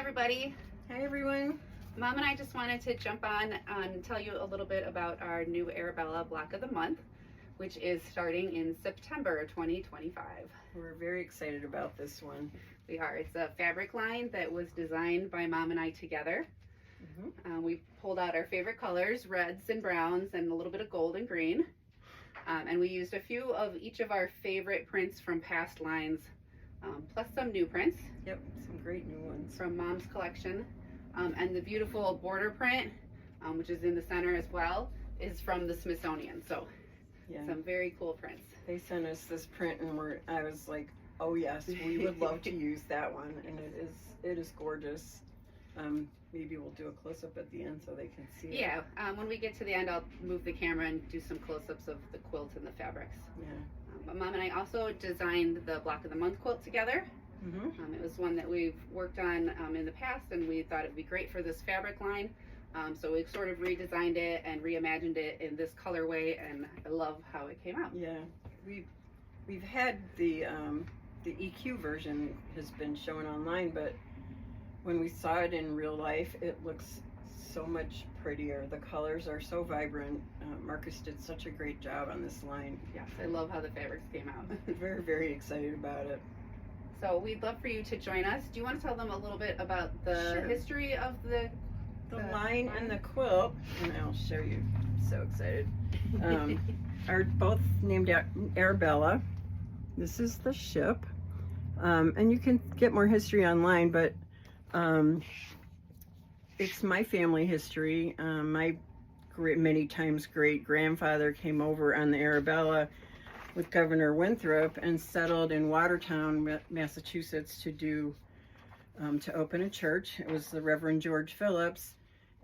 everybody. Hi everyone. Mom and I just wanted to jump on and tell you a little bit about our new Arabella Block of the Month, which is starting in September 2025. We're very excited about this one. We are. It's a fabric line that was designed by Mom and I together. We pulled out our favorite colors, reds and browns, and a little bit of gold and green. And we used a few of each of our favorite prints from past lines, plus some new prints. Yep, some great new ones from Mom's collection. And the beautiful border print, which is in the center as well, is from the Smithsonian. So yeah, some very cool prints. They sent us this print and I was like, oh yes, we would love to use that one. And it is gorgeous. Maybe we'll do a close-up at the end so they can see it. Yeah, when we get to the end, I'll move the camera and do some close-ups of the quilt and the fabrics. Yeah. But Mom and I also designed the Block of the Month quilt together. It was one that we've worked on in the past, and we thought it would be great for this fabric line. So we sort of redesigned it and reimagined it in this colorway, and I love how it came out. Yeah, we've had the EQ version has been shown online, but when we saw it in real life, it looks so much prettier. The colors are so vibrant. Marcus did such a great job on this line. Yes, I love how the fabrics came out. Very, very excited about it. So we'd love for you to join us. Do you want to tell them a little bit about the history of the line and the quilt? And I'll show you. I'm so excited. Are both named Arabella. This is the ship. And you can get more history online, but it's my family history. My many times great grandfather came over on the Arabella with Governor Winthrop and settled in Watertown, Massachusetts to open a church. It was the Reverend George Phillips,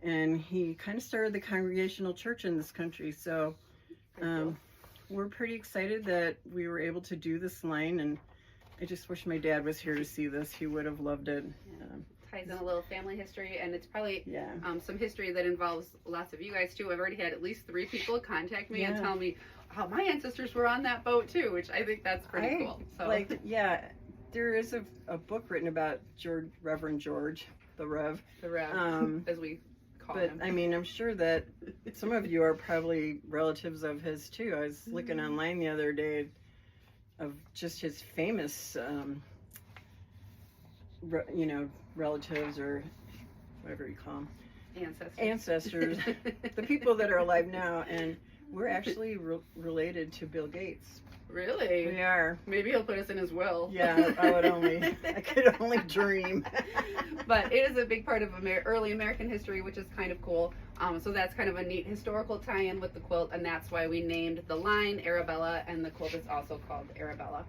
and he kind of started the Congregational Church in this country. So we're pretty excited that we were able to do this line, and I just wish my dad was here to see this. He would have loved it. Ties in a little family history, and it's probably some history that involves lots of you guys too. I've already had at least 3 people contact me and tell me how my ancestors were on that boat too, which I think that's pretty cool. So there is a book written about Reverend George, the Rev, as we call him. But I mean, I'm sure that some of you are probably relatives of his too. I was looking online the other day of just his famous relatives, or whatever you call them, ancestors, the people that are alive now, and we're actually related to Bill Gates. Really? We are. Maybe he'll put us in his will. Yeah, I could only dream. But it is a big part of early American history, which is kind of cool. So that's kind of a neat historical tie-in with the quilt, and that's why we named the line Arabella, and the quilt is also called Arabella.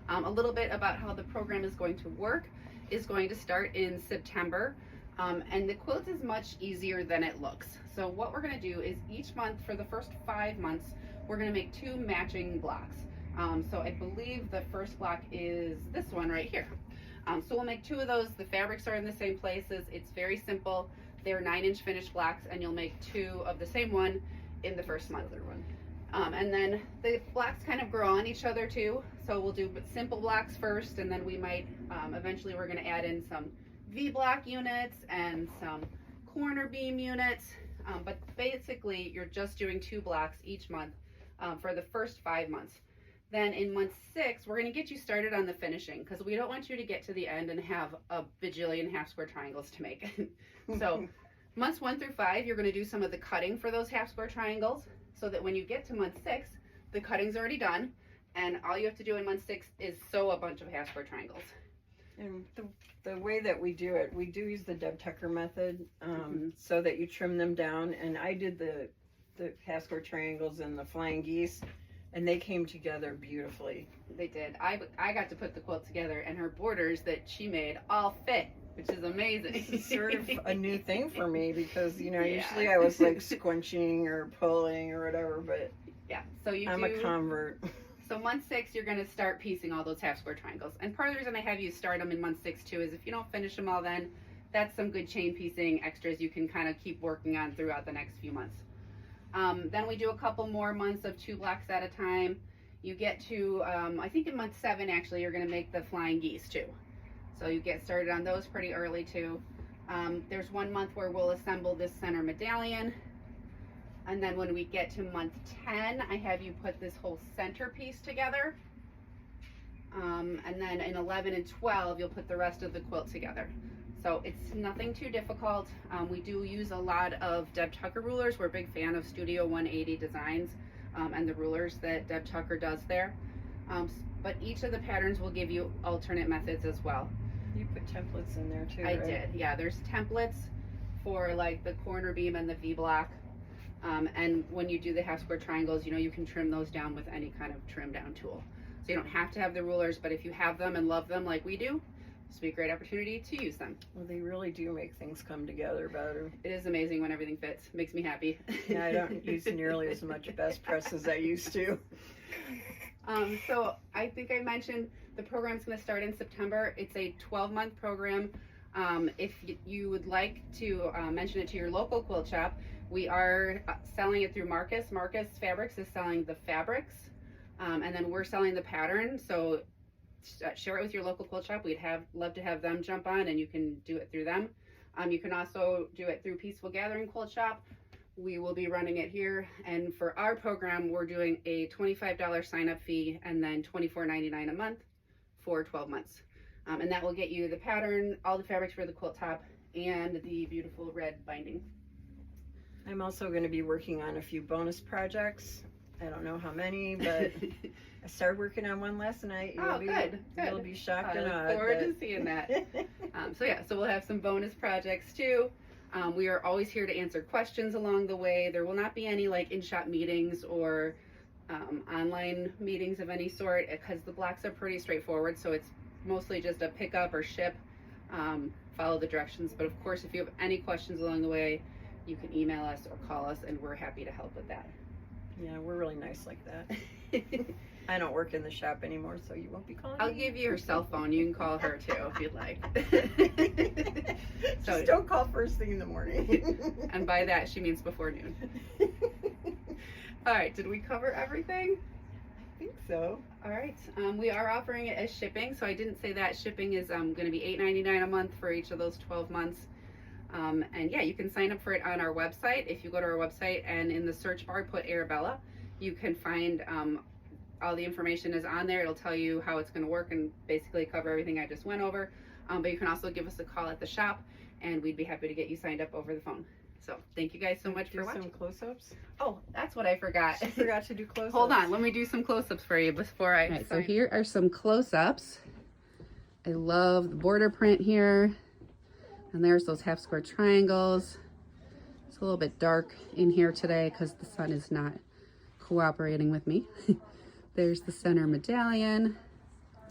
A little bit about how the program is going to work is going to start in September, and the quilt is much easier than it looks. So what we're going to do is each month for the first 5 months, we're going to make 2 matching blocks. So I believe the first block is this one right here. So we'll make 2 of those. The fabrics are in the same places. It's very simple. They're 9-inch finished blocks, and you'll make 2 of the same one in the first month. And then the blocks kind of grow on each other too. So we'll do simple blocks first, and then we might, eventually we're going to add in some V-block units and some corner beam units. But basically you're just doing 2 blocks each month for the first 5 months. Then in month 6, we're going to get you started on the finishing, because we don't want you to get to the end and have a bajillion half square triangles to make. So months 1 through 5, you're going to do some of the cutting for those half square triangles, so that when you get to month 6, the cutting's already done, and all you have to do in month 6 is sew a bunch of half square triangles. And the way that we do it, we do use the Deb Tucker method, so that you trim them down. And I did the half square triangles and the flying geese, and they came together beautifully. They did. I got to put the quilt together, and her borders that she made all fit, which is amazing. It's sort of a new thing for me, because usually I was like squinching or pulling or whatever, but so I'm a convert. So month 6, you're going to start piecing all those half square triangles. And part of the reason I have you start them in month 6 too is if you don't finish them all then, that's some good chain piecing extras you can kind of keep working on throughout the next few months. Then we do a couple more months of 2 blocks at a time. You get to, I think in month 7 actually, you're going to make the flying geese too. So you get started on those pretty early too. There's 1 month where we'll assemble this center medallion. And then when we get to month 10, I have you put this whole centerpiece together. And then in 11 and 12, you'll put the rest of the quilt together. So it's nothing too difficult. We do use a lot of Deb Tucker rulers. We're a big fan of Studio 180 designs and the rulers that Deb Tucker does there. But each of the patterns will give you alternate methods as well. You put templates in there too, I right? did, yeah. There's templates for like the corner beam and the V block. And when you do the half square triangles, you know, you can trim those down with any kind of trim down tool. So you don't have to have the rulers, but if you have them and love them like we do, this would be a great opportunity to use them. Well, they really do make things come together better. It is amazing when everything fits. Makes me happy. Yeah, I don't use nearly as much best press as I used to. So I think I mentioned the program's going to start in September. It's a 12-month program. If you would like to mention it to your local quilt shop, we are selling it through Marcus. Marcus Fabrics is selling the fabrics, and then we're selling the pattern. So share it with your local quilt shop. We'd love to have them jump on, and you can do it through them. You can also do it through Peaceful Gathering Quilt Shop. We will be running it here, and for our program, we're doing a $25 sign-up fee and then $24.99 a month for 12 months. And that will get you the pattern, all the fabrics for the quilt top, and the beautiful red binding. I'm also going to be working on a few bonus projects. I don't know how many, but I started working on one last night. Good. You'll be shocked and I look forward to seeing that. So we'll have some bonus projects too. We are always here to answer questions along the way. There will not be any like in-shop meetings or online meetings of any sort, because the blocks are pretty straightforward. So it's mostly just a pick up or ship, follow the directions. But of course, if you have any questions along the way, you can email us or call us, and we're happy to help with that. Yeah, we're really nice like that. I don't work in the shop anymore, so you won't be calling I'll me. give you her cell phone. You can call her too if you'd like. Just don't call first thing in the morning. And by that, she means before noon. All right, did we cover everything? I think so. All right, we are offering it as shipping, so I didn't say that. Shipping is going to be $8.99 a month for each of those 12 months. And yeah, you can sign up for it on our website. If you go to our website and in the search bar put Arabella, you can find all the information is on there. It'll tell you how it's going to work and basically cover everything I just went over. But you can also give us a call at the shop, and we'd be happy to get you signed up over the phone. So thank you guys so much for watching. Some close-ups? Oh, that's what I forgot. I forgot to do close-ups. Hold on, let me do some close-ups for you before I. All right, so here are some close-ups. I love the border print here. And there's those half square triangles. It's a little bit dark in here today because the sun is not cooperating with me. There's the center medallion.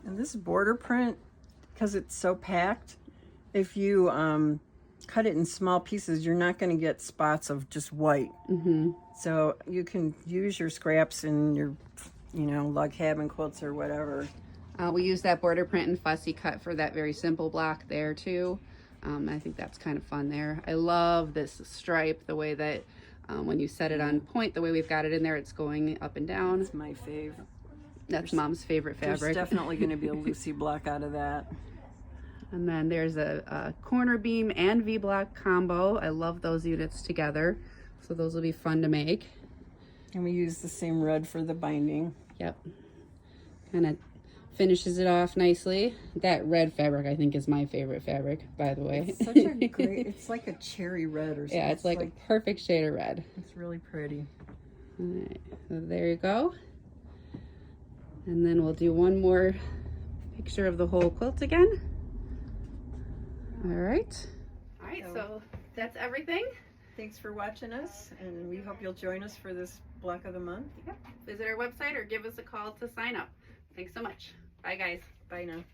And this border print, because it's so packed, if you cut it in small pieces, you're not going to get spots of just white. Mm-hmm. So you can use your scraps in your, log cabin quilts or whatever. We use that border print and fussy cut for that very simple block there too. I think that's kind of fun there. I love this stripe, the way that when you set it on point, the way we've got it in there, it's going up and down. It's my fave. That's Mom's favorite fabric. There's definitely going to be a Lucy block out of that. And then there's a corner beam and V-block combo. I love those units together. So those will be fun to make. And we use the same red for the binding. Yep. Kind of finishes it off nicely. That red fabric I think is my favorite fabric, by the way. It's such a great, it's like a cherry red or something. Yeah, it's like a perfect shade of red. It's really pretty. All right, so there you go. And then we'll do one more picture of the whole quilt again. All right. All right, so that's everything. Thanks for watching us, and we hope you'll join us for this block of the month. Yep. Visit our website or give us a call to sign up. Thanks so much. Bye, guys. Bye now.